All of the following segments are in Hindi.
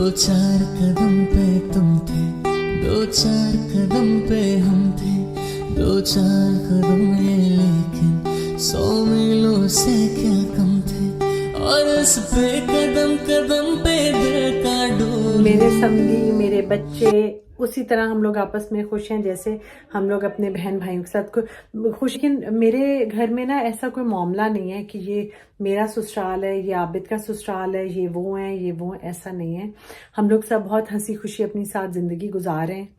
दो चार कदम पे तुम थे, दो चार कदम पे हम थे, दो चार कदम ये लेकिन 100 मीलों से क्या कम थे। और इस पे कदम कदम पे दिल का डोर। मेरे समधी मेरे बच्चे उसी तरह हम लोग आपस में खुश हैं जैसे हम लोग अपने बहन भाइयों के साथ खुश। लेकिन मेरे घर में ना ऐसा कोई मामला नहीं है कि ये मेरा ससुराल है, ये आबिद का ससुराल है, ये वो है, ये वो है, ऐसा नहीं है। हम लोग सब बहुत हंसी खुशी अपनी साथ जिंदगी गुजार रहे हैं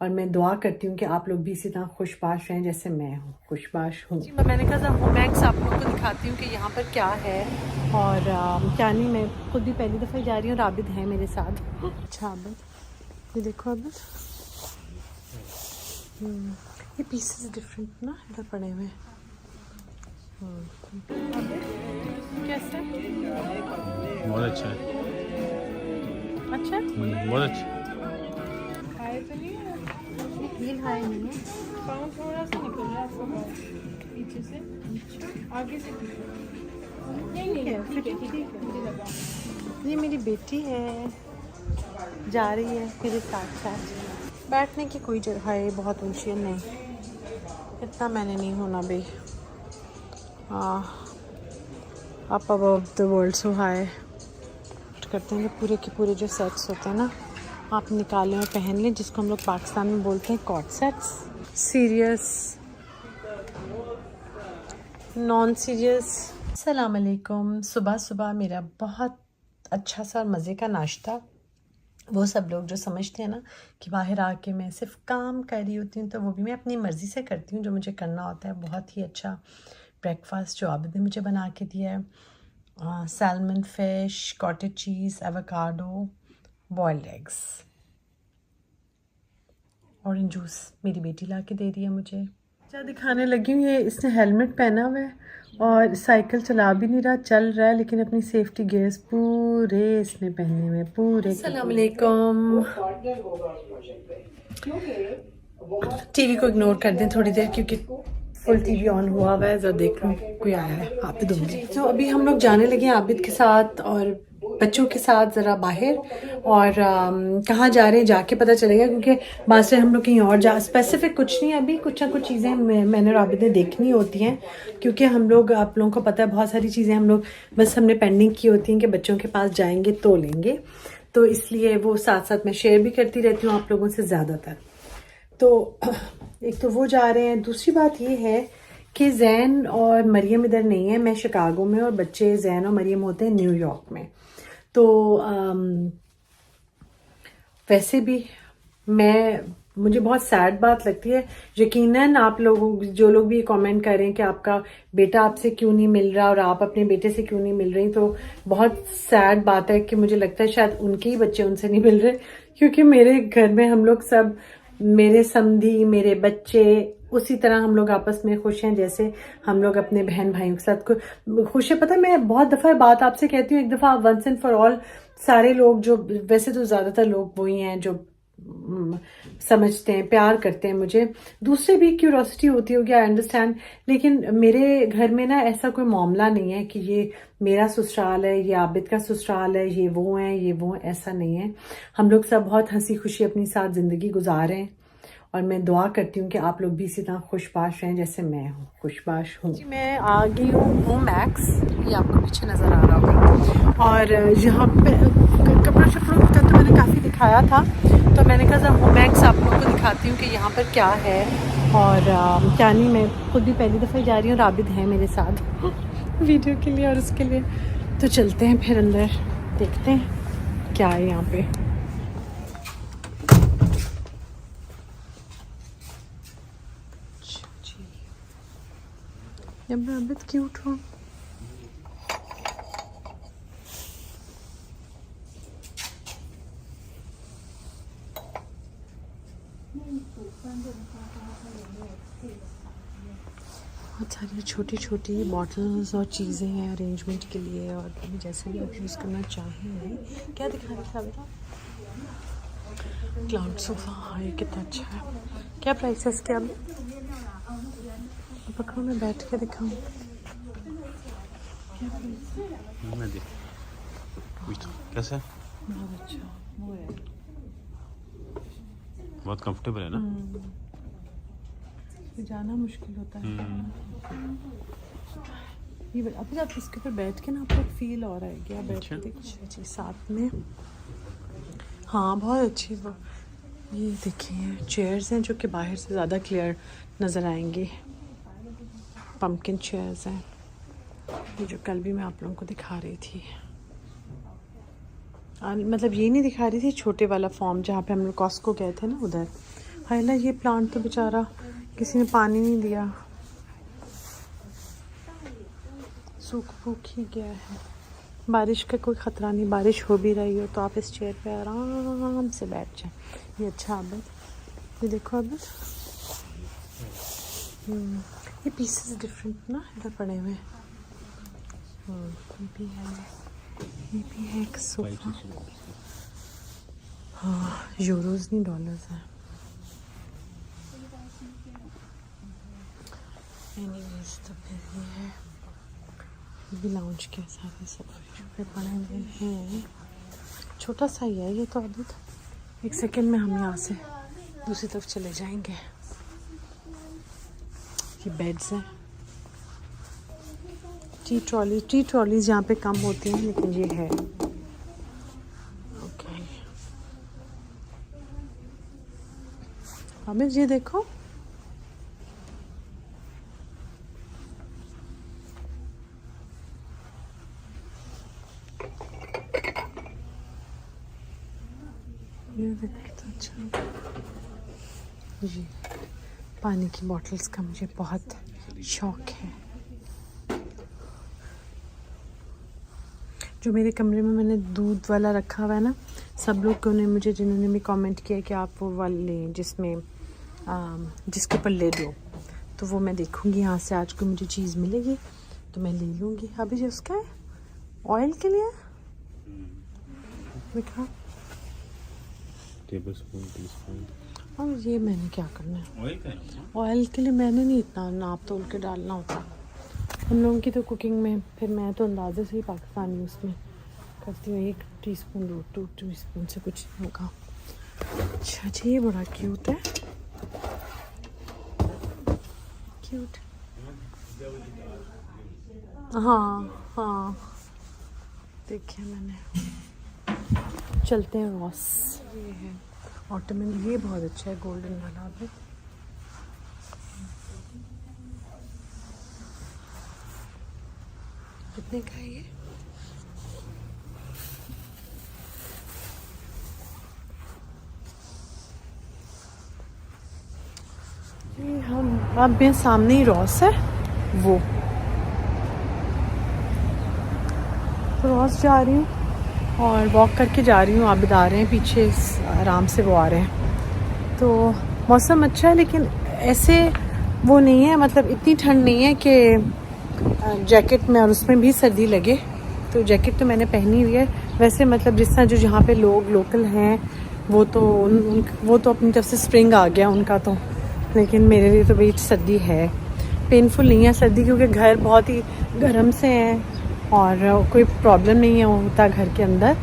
और मैं दुआ करती हूँ कि आप लोग भी इसी तरह खुशबाश रहें जैसे मैं हूँ खुशबाश हूँ। मैंने कहा मैक्स आप लोग को दिखाती हूँ कि यहाँ पर क्या है और क्या नहीं। मैं खुद भी पहली दफ़ा जा रही हूँ और आबिद है मेरे साथ। अच्छा आबिद, ये देखो आबिद, ये पीसेस डिफरेंट ना इधर पड़े हुए हैं। कैसा है? बहुत अच्छा है। अच्छा, बहुत अच्छा। हाय तो नहीं है, हील हाई नहीं है। पाँव थोड़ा सा निकल रहा है आपका पाँव पीछे से, आगे से नहीं नहीं है, ठीक है मुझे लगा। ये मेरी बेटी है, जा रही है मेरे साथ साथ। बैठने की कोई जगह है, बहुत ऊंची है, नहीं इतना मैंने नहीं होना भाई। Up above the world so high करते हैं। पूरे के पूरे जो सेट्स होते हैं ना, आप निकालें और पहन लें, जिसको हम लोग पाकिस्तान में बोलते हैं कॉट सेट्स। Serious, non serious. अस्सलाम वालेकुम। सुबह सुबह मेरा बहुत अच्छा सा मज़े का नाश्ता। वो सब लोग जो समझते हैं ना कि बाहर आके मैं सिर्फ काम कर रही होती हूँ, तो वो भी मैं अपनी मर्ज़ी से करती हूँ जो मुझे करना होता है। बहुत ही अच्छा ब्रेकफास्ट जो आबिद ने मुझे बना के दिया है, सैल्मन फिश, कॉटेज चीज़, avocado, boiled eggs, orange juice मेरी बेटी ला के दे रही है मुझे। क्या दिखाने लगी हूँ, ये इसने हेलमेट पहना हुआ है और साइकिल चला भी नहीं रहा, चल रहा है, लेकिन अपनी सेफ्टी गियर्स पूरे इसने पहने हुए पूरे। अस्सलाम वालेकुम। टीवी को इग्नोर कर दें थोड़ी देर क्योंकि फुल टीवी ऑन हुआ हुआ है। जरा देख लूँ कोई आया है। आबिद होंगे तो अभी हम लोग जाने लगे हैं आबिद के साथ और बच्चों के साथ ज़रा बाहर। और कहाँ जा रहे हैं जाके पता चलेगा, क्योंकि बाद से हम लोग कहीं और जा, स्पेसिफिक कुछ नहीं। अभी कुछ ना कुछ चीज़ें मैंने और आबिद ने देखनी होती हैं, क्योंकि हम लोग, आप लोगों को पता है, बहुत सारी चीज़ें हम लोग बस हमने पेंडिंग की होती हैं कि बच्चों के पास जाएंगे तो लेंगे, तो इसलिए वो साथ साथ मैं शेयर भी करती रहती हूँ आप लोगों से ज़्यादातर। तो एक तो वो जा रहे हैं, दूसरी बात ये है कि जैन और मरियम इधर नहीं है, मैं शिकागो में और बच्चे जैन और मरियम होते हैं न्यूयॉर्क में। तो वैसे भी मुझे बहुत सैड बात लगती है। यकीनन आप लोग जो लोग भी कमेंट कर रहे हैं कि आपका बेटा आपसे क्यों नहीं मिल रहा और आप अपने बेटे से क्यों नहीं मिल रही, तो बहुत सैड बात है कि मुझे लगता है शायद उनके ही बच्चे उनसे नहीं मिल रहे, क्योंकि मेरे घर में हम लोग सब, मेरे समधी मेरे बच्चे उसी तरह हम लोग आपस में खुश हैं जैसे हम लोग अपने बहन भाइयों के साथ खुश है। पता है, मैं बहुत दफ़ा बात आपसे कहती हूँ, एक दफ़ा आप वंस एंड फॉर ऑल सारे लोग, जो वैसे तो ज़्यादातर लोग वही हैं जो समझते हैं, प्यार करते हैं मुझे, दूसरे भी क्यूरोसिटी होती होगी, आई अंडरस्टैंड, लेकिन मेरे घर में ना ऐसा कोई मामला नहीं है कि ये मेरा ससुराल है, ये आबिद का ससुराल है, ये वो है, ये वो है, ऐसा नहीं है। हम लोग सब बहुत हंसी खुशी अपनी साथ ज़िंदगी गुजार रहे हैं और मैं दुआ करती हूँ कि आप लोग भी इसी तरह खुशबाश रहें जैसे मैं हूँ खुशबाश हूँ। मैं आ गई हूँ मैक्स, ये आपको पीछे नज़र आ रहा होगा, और यहाँ पे कपड़ा शपड़ों का तो मैंने काफ़ी दिखाया था, तो मैंने कहा मैक्स आप लोग को दिखाती हूँ कि यहाँ पर क्या है और क्या नहीं। मैं खुद भी पहली दफ़ा जा रही हूँ और आबिद है मेरे साथ वीडियो के लिए और उसके लिए। तो चलते हैं फिर अंदर, देखते हैं क्या है यहाँ पे। मैं आबिद क्यूट हूँ। बहुत सारी छोटी छोटी बॉटल्स और चीज़ें हैं अरेंजमेंट के लिए, और जैसे भी आप यूज़ करना चाहेंगे। क्या दिखा रहा था बेटा? क्लाउड सोफ़ा, हाँ ये कितना अच्छा है। क्या प्राइस है इसके? अब पकड़ो, मैं बैठ के दिखाऊँ। कैसा? बहुत अच्छा वो है। बहुत कंफर्टेबल है ना। जाना मुश्किल होता है। ये अभी आप इसके ऊपर बैठ के ना आपको फील हो रहा है क्या बैठ के देखिए जी साथ में। हाँ बहुत अच्छी वो ये देखिए चेयर्स हैं जो कि बाहर से ज़्यादा क्लियर नज़र आएंगी। पम्पकिन चेयर्स हैं ये जो कल भी मैं आप लोगों को दिखा रही थी। मतलब ये नहीं दिखा रही थी छोटे वाला फॉर्म जहाँ पे हम लोग कॉस्को गए थे ना उधर। हालां ये प्लांट तो बेचारा किसी ने पानी नहीं दिया, सूख फूक ही गया है। बारिश का कोई ख़तरा नहीं, बारिश हो भी रही हो तो आप इस चेयर पे आराम से बैठ जाए। ये अच्छा आबद, ये देखो आबद, ये पीसेस डिफरेंट ना इधर पड़े हुए। ये भी है एक सोफा। हाँ यूरोज नहीं डॉलर्स है। एनीवेज तो फिर ये है, ये भी लाउंज के सारे सोफे पे पड़े हुए हैं। छोटा सा ही है ये तो। अभी एक सेकंड में हम यहाँ से दूसरी तरफ चले जाएंगे। ये बेड्स हैं, टी ट्रॉलीज यहाँ पे कम होती हैं लेकिन ये है। ओके अमित ये देखो, ये देखो कितना अच्छा। जी पानी की बॉटल्स का मुझे बहुत शौक है। जो मेरे कमरे में मैंने दूध वाला रखा हुआ है ना, सब लोग ने मुझे जिन्होंने भी कमेंट किया कि आप वो वाला लें जिसमें जिसके ऊपर ले दो, तो वो मैं देखूंगी यहाँ से आज को मुझे चीज़ मिलेगी तो मैं ले लूँगी। अभी जो उसका है ऑयल के लिए दिखा टेबलस्पून टीस्पून। और ये मैंने क्या करना है ऑयल का है? ऑयल के लिए मैंने नहीं इतना नाप तोल के डालना होता हम लोगों की तो कुकिंग में। फिर मैं तो अंदाजे से ही पाकिस्तानी उसमें करती हूँ, 1 टीस्पून 2 टीस्पून से कुछ नहीं होगा। अच्छा जी ये बड़ा क्यूट है, क्यूट। हाँ हाँ देखिए मैंने। चलते हैं रॉस। ये है ऑटोमन, ये बहुत अच्छा है गोल्डन वाला भी। कितने का है ये? हम अब मेरे सामने ही रॉस है, वो रॉस जा रही हूँ और वॉक करके जा रही हूँ। आबिद आ रहे हैं पीछे, आराम से वो आ रहे हैं। तो मौसम अच्छा है लेकिन ऐसे वो नहीं है, मतलब इतनी ठंड नहीं है कि जैकेट में और उसमें भी सर्दी लगे। तो जैकेट तो मैंने पहनी हुई है। वैसे मतलब जिस तरह जो जहाँ पे लोग लोकल हैं वो तो वो तो अपनी तरफ से स्प्रिंग आ गया उनका तो, लेकिन मेरे लिए तो भाई सर्दी है। पेनफुल नहीं है सर्दी क्योंकि घर बहुत ही गर्म से हैं और कोई प्रॉब्लम नहीं है होता घर के अंदर।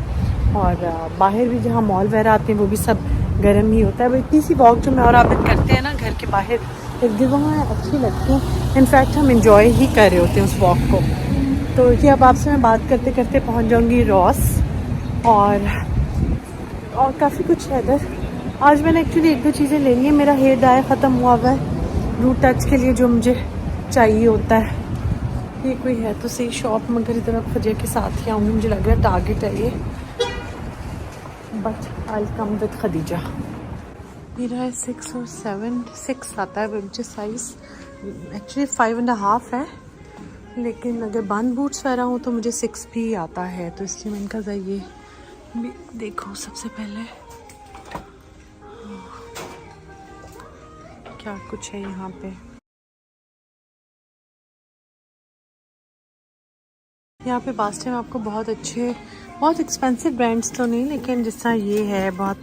और बाहर भी जहाँ मॉल वगैरह आते हैं वो भी सब गर्म ही होता है। वो इतनी सी वॉक जो मैं और आप करते हैं ना घर के बाहर एक जगह अच्छी लगती है। इनफैक्ट हम इंजॉय ही कर रहे होते हैं उस वॉक को। तो ये अब आपसे मैं बात करते करते पहुँच जाऊँगी रॉस। और काफ़ी कुछ है इधर। आज मैंने एक्चुअली 1-2 चीज़ें लेनी है। मेरा हेयर डाई ख़त्म हुआ हुआ है रूट टच के लिए जो मुझे चाहिए होता है। ये कोई है तो सही शॉप, मगर इधर फजर के साथ ही आऊँगी। मुझे लग रहा है टारगेट है ये, but I will come with Khadija. मेरा है 6 और 7, 6 आता है मुझे साइज़। एक्चुअली 5.5 है, लेकिन अगर बंद बूट्स वगैरह हो तो मुझे 6 भी आता है। तो इसलिए मैंने कहा ये भी देखो सबसे पहले क्या कुछ है यहाँ पे। यहाँ पे बास्टे में आपको बहुत अच्छे, बहुत एक्सपेंसिव ब्रांड्स तो नहीं, लेकिन जिस तरह ये है बहुत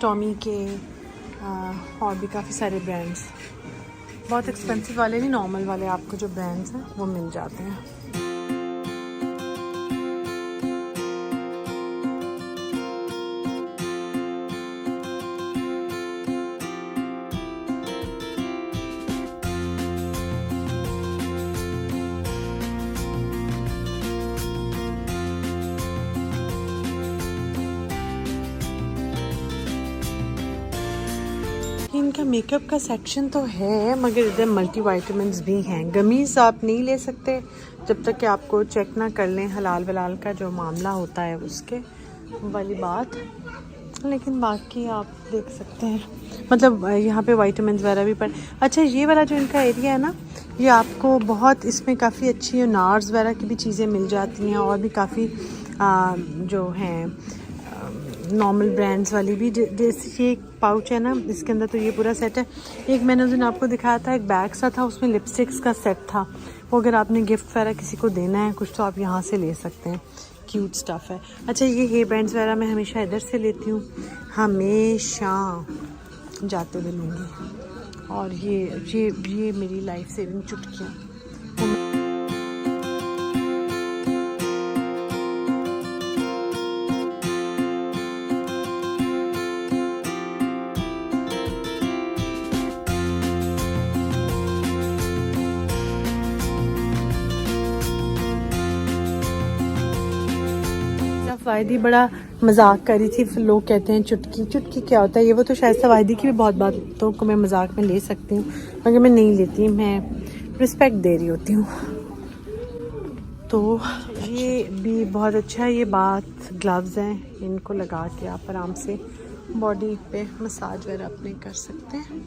टॉमी के और भी काफ़ी सारे ब्रांड्स, बहुत एक्सपेंसिव वाले नहीं, नॉर्मल वाले आपको जो ब्रांड्स हैं वो मिल जाते हैं। इनका मेकअप का सेक्शन तो है, मगर इधर मल्टीविटामिन्स भी हैं। गमीज आप नहीं ले सकते जब तक कि आपको चेक ना कर लें हलाल वलाल का जो मामला होता है उसके वाली बात, लेकिन बाकी आप देख सकते हैं। मतलब यहाँ पे विटामिन्स वगैरह भी पड़। अच्छा, ये वाला जो इनका एरिया है ना, ये आपको बहुत इसमें काफ़ी अच्छी नार्स वगैरह की भी चीज़ें मिल जाती हैं, और भी काफ़ी जो हैं नॉर्मल ब्रांड्स वाली भी। जैसे ये एक पाउच है ना, इसके अंदर तो ये पूरा सेट है। एक मैंने उस दिन आपको दिखाया था, एक बैग सा था, उसमें लिपस्टिक्स का सेट था। वो अगर आपने गिफ्ट वगैरह किसी को देना है कुछ, तो आप यहाँ से ले सकते हैं। क्यूट स्टफ़ है। अच्छा, ये हेयर बैंड्स वगैरह मैं हमेशा इधर से लेती हूँ, हमेशा जाते हुए लूँगी। और ये मेरी लाइफ सेविंग चुटकियाँ। सवाहिदी बड़ा मजाक कर रही थी, लोग कहते हैं चुटकी चुटकी क्या होता है ये वो, तो शायद सवाहिदी की भी बहुत बातों को मैं मजाक में ले सकती हूँ, मगर मैं नहीं लेती, मैं रिस्पेक्ट दे रही होती हूँ। तो ये भी बहुत अच्छा है। ये बात ग्लव्स हैं, इनको लगा के आप आराम से बॉडी पे मसाज वगैरह अपने कर सकते हैं।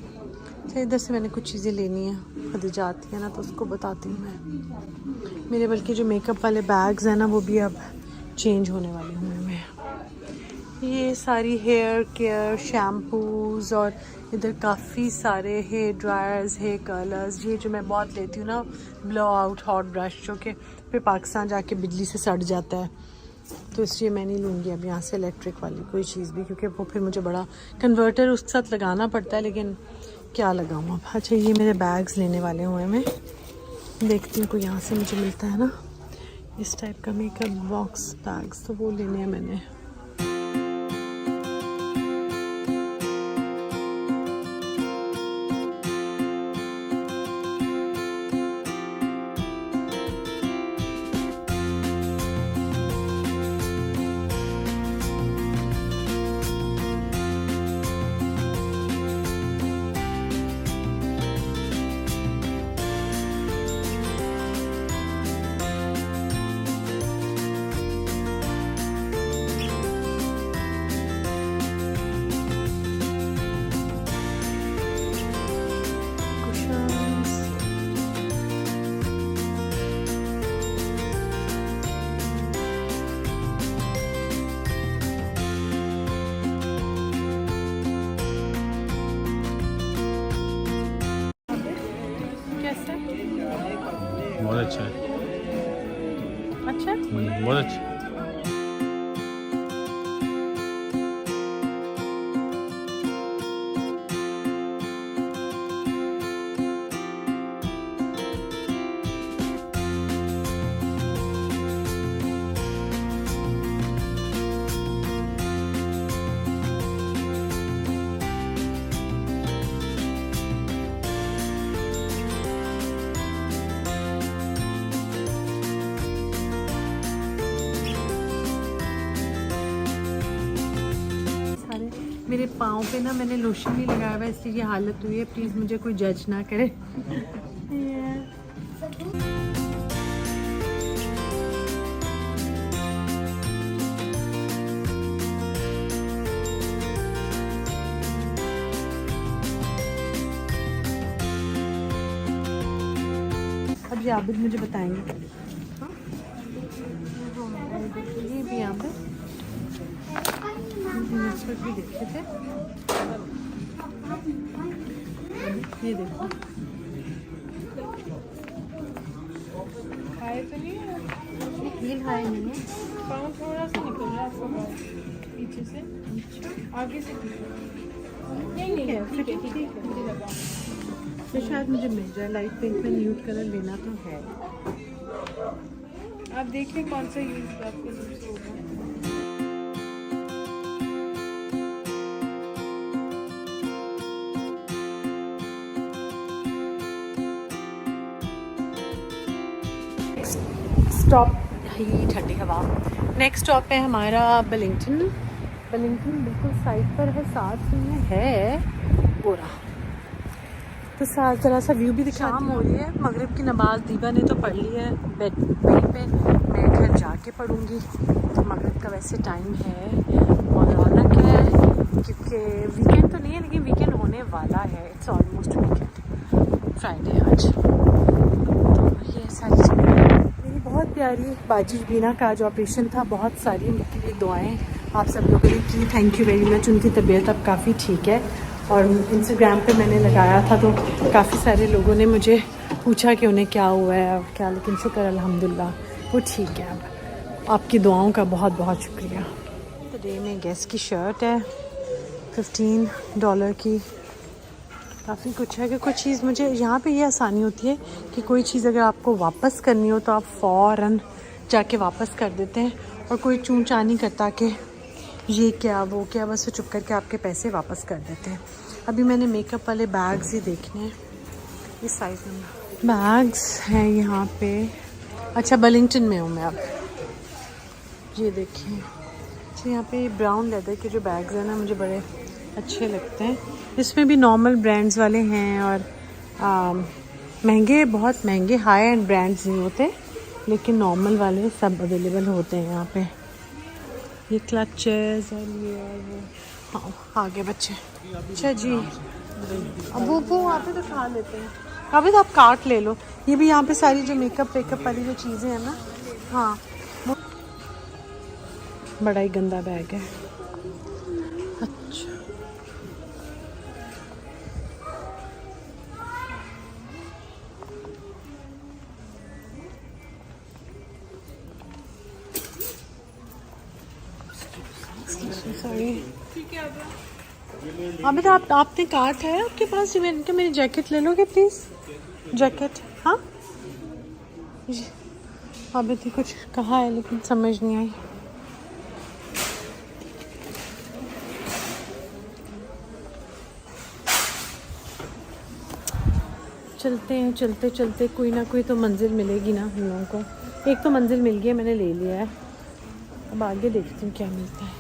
अच्छा, इधर से मैंने कुछ चीज़ें लेनी है, खदीजा आती है ना तो उसको बताती हूँ मैं। मेरे बल्कि जो मेकअप वाले बैग्स हैं ना, वो भी अब चेंज होने वाली हूँ मैं। ये सारी हेयर केयर शैम्पूज़, और इधर काफ़ी सारे हेयर ड्रायर्स, हेयर कर्लर्स। ये जो मैं बहुत लेती हूँ ना, ब्लो आउट हॉट ब्रश, जो कि फिर पाकिस्तान जाके बिजली से सड़ जाता है, तो इसलिए मैं नहीं लूँगी अब यहाँ से इलेक्ट्रिक वाली कोई चीज़ भी, क्योंकि वो फिर मुझे बड़ा कन्वर्टर उसके साथ लगाना पड़ता है, लेकिन क्या लगाऊँ अब। अच्छा, ये मेरे बैग्स लेने वाले हुए मैं देखती हूँ कोई यहाँ से मुझे मिलता है ना इस टाइप का मेकअप बॉक्स बैग्स, तो वो लेने हैं मैंने। बहुत अच्छा है। अच्छा, बहुत अच्छा। मेरे पाँव पे ना मैंने लोशन नहीं लगाया हुआ, इसलिए ये हालत हुई है। प्लीज़ मुझे कोई जज ना करे। अब ये आबिद मुझे बताएंगे। ये भी यहाँ पे भी देखे थे, ये देखो हाय तो नहीं है, हील हाई नहीं है। पाँव थोड़ा सा निकल रहा है आपका पाँव पीछे से, आगे से नहीं नहीं है, ठीक है मुझे लगा तो शायद मुझे मिल जाए। लाइट पिंक में न्यूड कलर लेना तो है। आप देखिए कौन सा यूज आपको यूज होगा। स्टॉप ही ठंडी हवा। नेक्स्ट स्टॉप है हमारा बलिंगटन। बलिंगटन बिल्कुल साइड पर है, साथ में है बोरा। तो ज़रा सा व्यू भी दिखा। शाम हो रही है, मगरिब की नमाज दीबा ने तो पढ़ ली है बेड पे, मैं घर जाके पढ़ूँगी। तो मगरिब का वैसे टाइम है और रौनक है क्योंकि वीकेंड तो नहीं है लेकिन वीकेंड होने वाला है। इट्स ऑलमोस्ट वीकेंड, फ्राइडे आज। तो ये सारी मेरी बहुत प्यारी बाजी बीना का जो ऑपरेशन था, बहुत सारी उनके लिए दुआएं आप सब लोगों ने की। Thank you very much. उनकी तबीयत अब काफ़ी ठीक है और इंस्टाग्राम पे मैंने लगाया था तो काफ़ी सारे लोगों ने मुझे पूछा कि उन्हें क्या हुआ है अब क्या, लेकिन शुक्र अल्हम्दुलिल्लाह वो ठीक है अब। आपकी दुआओं का बहुत बहुत शुक्रिया। तो डे में गेस की शर्ट है $15 की। काफ़ी कुछ है कि कुछ चीज़ मुझे यहाँ पे ये आसानी होती है कि कोई चीज़ अगर आपको वापस करनी हो तो आप फ़ौरन जाके वापस कर देते हैं और कोई चूं-चा नहीं करता कि ये क्या वो क्या, बस वो चुप करके आपके पैसे वापस कर देते हैं। अभी मैंने मेकअप वाले बैग्स ही देखने हैं। इस साइज़ में बैग्स हैं यहाँ पे। अच्छा बलिंगटन में हूँ मैं अब। ये देखिए, अच्छा यहाँ पे ब्राउन लेदर के जो बैग्स हैं ना मुझे बड़े अच्छे लगते हैं। इसमें भी नॉर्मल ब्रांड्स वाले हैं और महंगे, बहुत महंगे हाई एंड ब्रांड्स नहीं होते लेकिन नॉर्मल वाले सब अवेलेबल होते हैं यहाँ पे। ये क्लचेस और ये और वो। हाँ आगे बच्चे। अच्छा जी, अब वो वहाँ पे तो खा लेते हैं। अभी तो आप कार्ट ले लो। ये भी यहाँ पे सारी जो मेकअप वेकअप वाली जो चीज़ें हैं ना, हाँ बड़ा ही गंदा बैग है। अच्छा सॉरी। अभी तो आपने कार्ट है आपके पास? इनके मेरी जैकेट ले लोगे प्लीज़? जैकेट हाँ अभी तो कुछ कहा है लेकिन समझ नहीं आई। चलते हैं, चलते चलते कोई ना कोई तो मंजिल मिलेगी ना हम लोगों को। एक तो मंजिल मिल गई, मैंने ले लिया है। अब आगे देखती हूँ क्या मिलता है।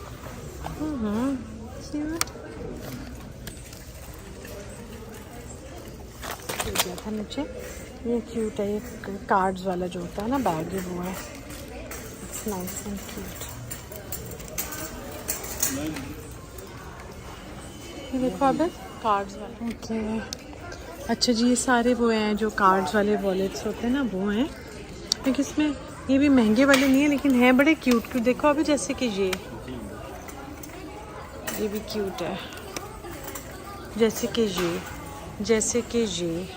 दिया था नीचे। ये क्यूट है, ये कार्ड्स वाला जो होता है ना बैग, ये वो है। It's nice and cute. ये देखो अब कार्ड्स वाला। ओके अच्छा जी, ये सारे वो हैं जो कार्ड्स वाले वॉलेट्स होते हैं ना, वो हैं। क्योंकि इसमें ये भी महंगे वाले नहीं है लेकिन हैं बड़े क्यूट क्यूट। देखो अभी जैसे कि ये भी क्यूट है, जैसे कि ये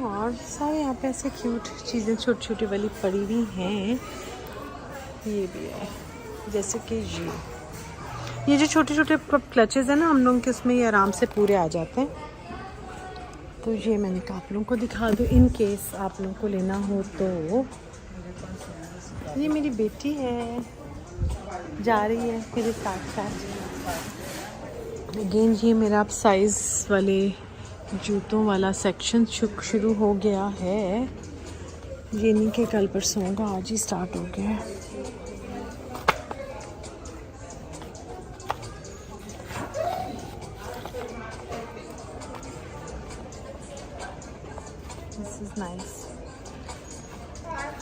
और सारे यहाँ पे ऐसे क्यूट चीज़ें छोटी छोटी वाली पड़ी हुई हैं। ये भी है जैसे कि ये जो छोटे छोटे क्लचेस हैं ना हम लोगों के, उसमें ये आराम से पूरे आ जाते हैं। तो ये मैंने कहा आप लोगों को दिखा दूँ इन केस आप लोगों को लेना हो तो। ये मेरी बेटी है, जा रही है मेरे साथ साथ। अगेन ये मेरा अब साइज़ वाले जूतों वाला सेक्शन शुरू हो गया है। ये नहीं कि कल परसों होगा, आज ही स्टार्ट हो गया है। This is nice.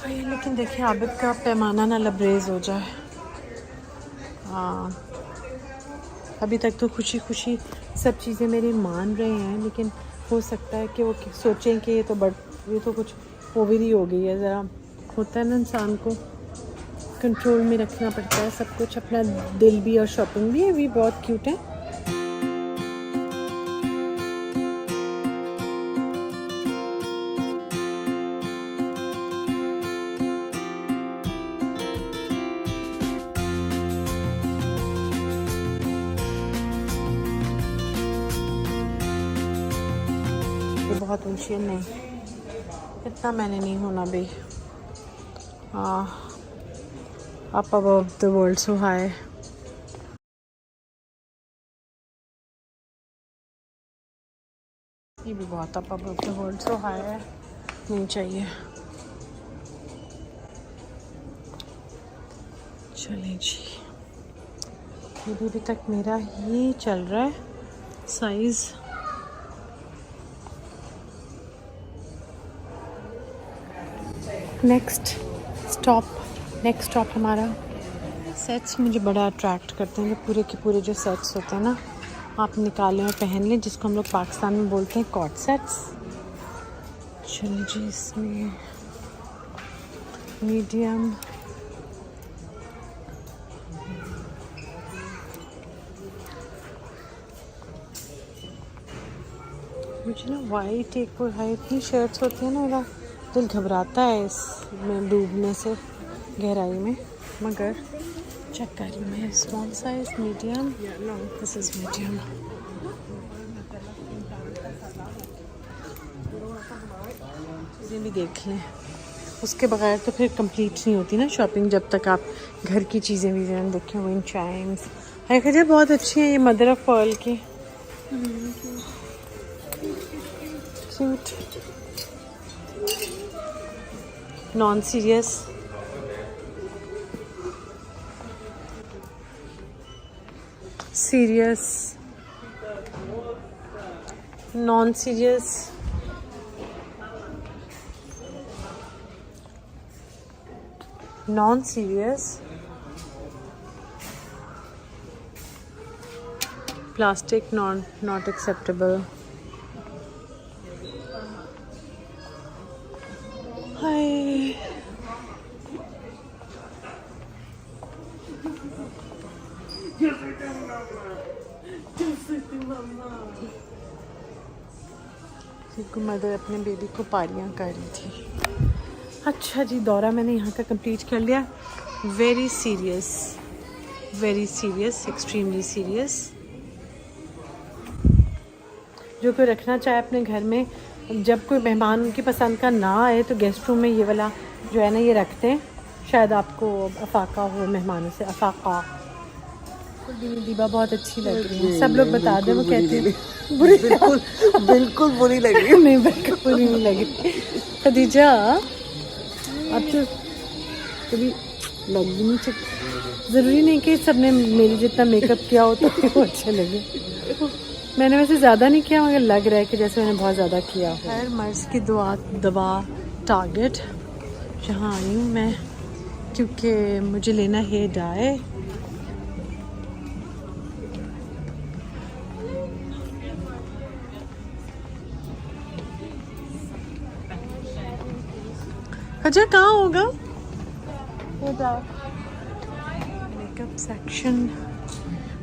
लेकिन देखिए आबिद का पैमाना ना लबरेज हो जाए। हाँ अभी तक तो खुशी खुशी सब चीज़ें मेरी मान रहे हैं लेकिन हो सकता है कि वो सोचें कि ये तो कुछ ओवर ही हो गई है। ज़रा होता है ना, इंसान को कंट्रोल में रखना पड़ता है सब कुछ, अपना दिल भी और शॉपिंग भी। ये भी बहुत क्यूट है। बहुत ऊंची नहीं, इतना मैंने नहीं होना भाई। Up above the world so high. ये भी बहुत up above the world so high है, नहीं चाहिए। चलें जी, ये भी अभी तक मेरा ही चल रहा है साइज़। नेक्स्ट स्टॉप हमारा सेट्स मुझे बड़ा अट्रैक्ट करते हैं। जो पूरे के पूरे जो सेट्स होते हैं ना, आप निकालें और पहन लें, जिसको हम लोग पाकिस्तान में बोलते हैं कॉट सेट्स। चलिए जी, इसमें मीडियम, मुझे ना वाइट एक और है, इतनी शर्ट्स होती है ना, मेरा दिल घबराता है इसमें डूबने से गहराई में। मगर चेक कर रही मैं, small size, medium, this is medium. चीज़ें भी देख लें, उसके बगैर तो फिर कंप्लीट नहीं होती ना शॉपिंग, जब तक आप घर की चीज़ें भी जरूर देखें। विंड चाइम्स है खैर बहुत अच्छी है, ये मदर ऑफ पर्ल की, cute, non serious, serious, non serious, non serious, plastic not acceptable. Hi, mother अपने बेबी को पारियां कर रही थी। अच्छा जी, दौरा मैंने यहाँ का कंप्लीट कर लिया। Very serious, extremely serious. जो कोई रखना चाहे अपने घर में, जब कोई मेहमान उनकी पसंद का ना आए तो गेस्ट रूम में ये वाला जो है ना ये रखते हैं। शायद आपको अफाका हो मेहमानों से, अफाका। दीबा बहुत अच्छी लग रही है, सब लोग बता दें, वो कहती है बुरी, बिल्कुल बुरी लगी। नहीं, बिल्कुल बुरी नहीं लगी। खदीजा अब तो कभी लग भी नहीं चाहिए, ज़रूरी नहीं कि सबने मेरी जितना मेकअप किया हो तो वो अच्छे लगे। मैंने वैसे ज़्यादा नहीं किया, मगर लग रहा है कि जैसे मैंने बहुत ज़्यादा किया हो। खैर, मर्ज़ की दवा टारगेट जहाँ आई हूँ मैं, क्योंकि मुझे लेना है डाई। अच्छा, कहाँ होगा मेकअप सेक्शन?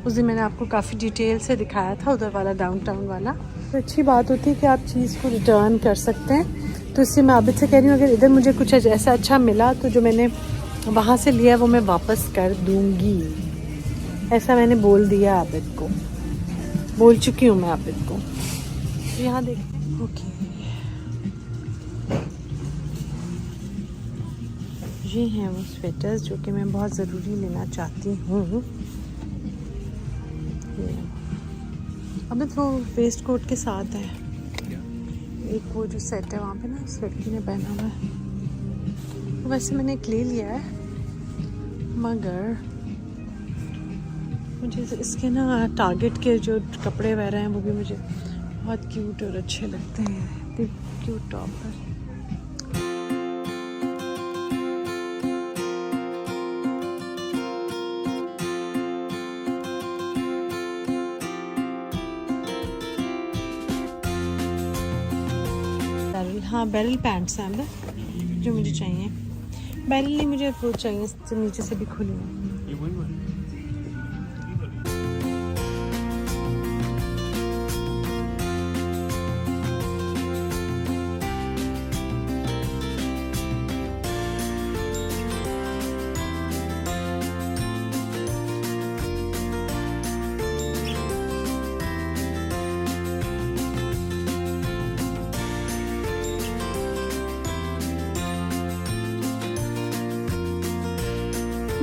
उस दिन मैंने आपको काफ़ी डिटेल से दिखाया था, उधर वाला डाउनटाउन वाला। तो अच्छी बात होती है कि आप चीज़ को रिटर्न कर सकते हैं। तो इससे मैं आबिद से कह रही हूँ, अगर इधर मुझे कुछ ऐसा अच्छा मिला तो जो मैंने वहाँ से लिया वो मैं वापस कर दूँगी। ऐसा मैंने बोल दिया आबिद को, बोल चुकी हूँ मैं आबिद को। तो यहाँ देखते हैं। ओके, ये हैं वो स्वेटर्स जो कि मैं बहुत ज़रूरी लेना चाहती हूँ। अभी तो वेस्ट कोट के साथ है, एक वो जो सेट है वहाँ पे ना, उस लड़की ने पहना हुआ है। वैसे मैंने एक ले लिया है, मगर मुझे इसके ना टारगेट के जो कपड़े वगैरह हैं वो भी मुझे बहुत क्यूट और अच्छे लगते हैं। क्यूट टॉप है। हाँ, बैरल पैंट्स हैं अंदर जो मुझे चाहिए। बैरल नहीं, मुझे वो चाहिए नीचे से भी खुली हुई।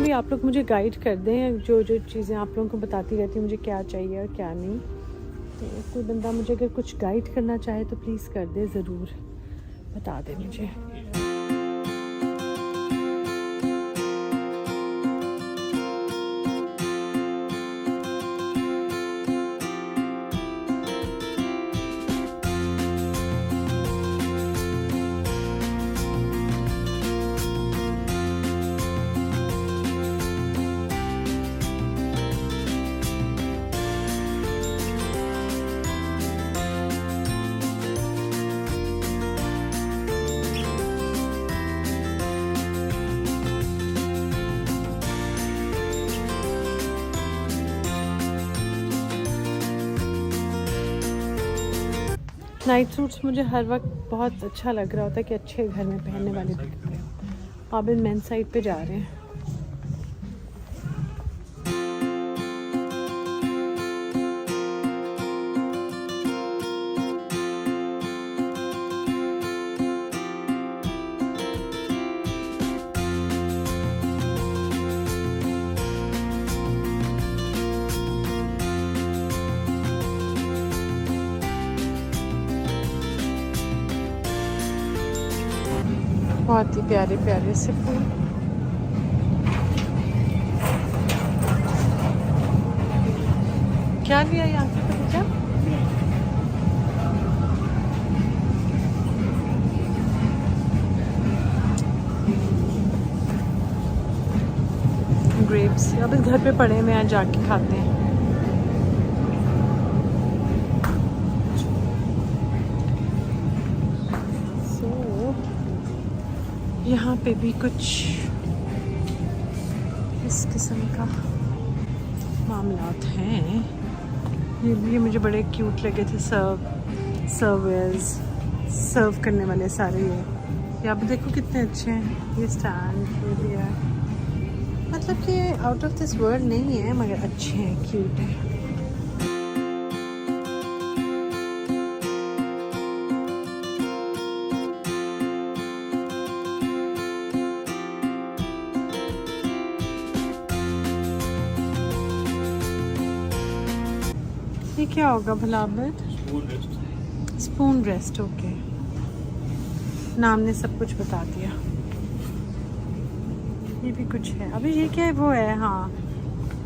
भी आप लोग मुझे गाइड कर दें, जो जो चीज़ें आप लोगों को बताती रहती हैं मुझे क्या चाहिए और क्या नहीं। तो कोई बंदा मुझे अगर कुछ गाइड करना चाहे तो प्लीज़ कर दे, ज़रूर बता दे मुझे। नाइट सूट्स मुझे हर वक्त बहुत अच्छा लग रहा होता है कि अच्छे घर में पहनने वाले भी कपड़े हो। अब मेन साइड पे जा रहे हैं। बहुत ही प्यारे प्यारे से फूल। क्या लिया यहाँ से खदीजा? ग्रेप्स अब इस घर पे पड़े हुए हैं, जाके खाते हैं। यहाँ पे भी कुछ इस किस्म का मामलात हैं। ये मुझे बड़े क्यूट लगे थे। सर्व करने वाले सारे ये आप देखो कितने अच्छे हैं। ये स्टैंड ये भी है, मतलब कि आउट ऑफ दिस वर्ल्ड नहीं है मगर अच्छे हैं, क्यूट हैं। ये क्या होगा भला आबिद? Spoon rest. ओके, नाम ने सब कुछ बता दिया। ये भी कुछ है। अभी ये क्या है? वो है हाँ,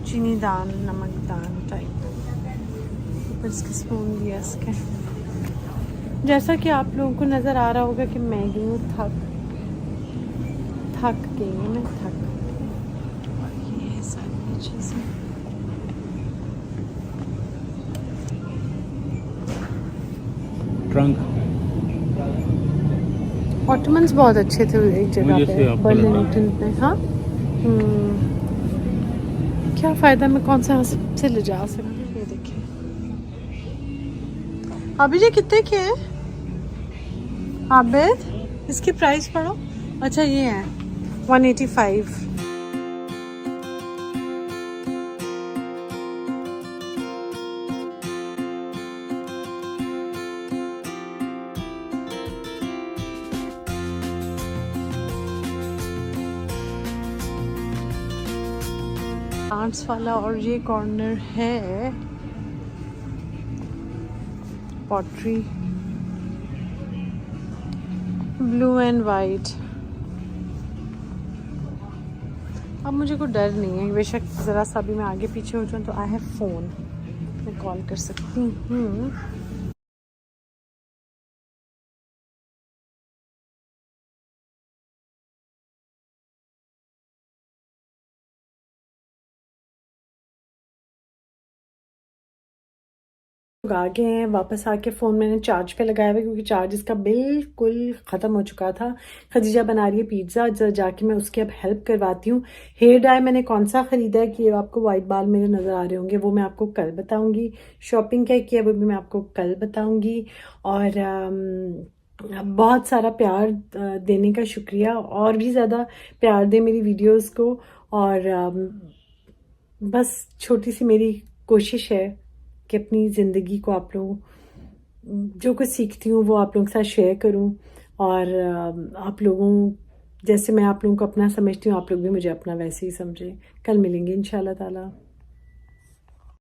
चीनी दान, नमक दान टाइप। ऊपर इसके स्पून दिया इसके। जैसा कि आप लोगों को नज़र आ रहा होगा कि मैं गई हूँ थक गई हूँ मैं, थक। और ये सारी चीज़ें ट्रंक ऑटोमन्स बहुत अच्छे थे एक जगह पे, बर्लिंगटन पे। हाँ क्या फ़ायदा, मैं कौन सा से ले जा सकती। ये देखिए अभी ये कितने के हैं आबिद? इसकी प्राइस पढ़ो। अच्छा ये है 185। प्लांट्स वाला। और ये कॉर्नर है पॉटरी, ब्लू एंड वाइट। अब मुझे कोई डर नहीं है, बेशक ज़रा सा भी मैं आगे पीछे हो जाऊँ तो आई हैव फ़ोन, मैं कॉल कर सकती हूँ। आ गए हैं वापस आके। फ़ोन मैंने चार्ज पे लगाया हुआ है क्योंकि चार्ज इसका बिल्कुल ख़त्म हो चुका था। खदीजा बना रही है पिज़्ज़ा, जाके मैं उसकी अब हेल्प करवाती हूँ। हेयर डाई मैंने कौन सा ख़रीदा है कि आपको वाइट बाल मेरे नज़र आ रहे होंगे, वो मैं आपको कल बताऊँगी। शॉपिंग क्या किया वो भी मैं आपको कल बताऊँगी। और बहुत सारा प्यार देने का शुक्रिया, और भी ज़्यादा प्यार दे मेरी वीडियोज़ को। और बस छोटी सी मेरी कोशिश है कि अपनी ज़िंदगी को आप लोगों जो कुछ सीखती हूँ वो आप लोगों के साथ शेयर करूँ। और आप लोगों जैसे मैं आप लोगों को अपना समझती हूँ, आप लोग भी मुझे अपना वैसे ही समझें। कल मिलेंगे इंशाल्लाह ताला।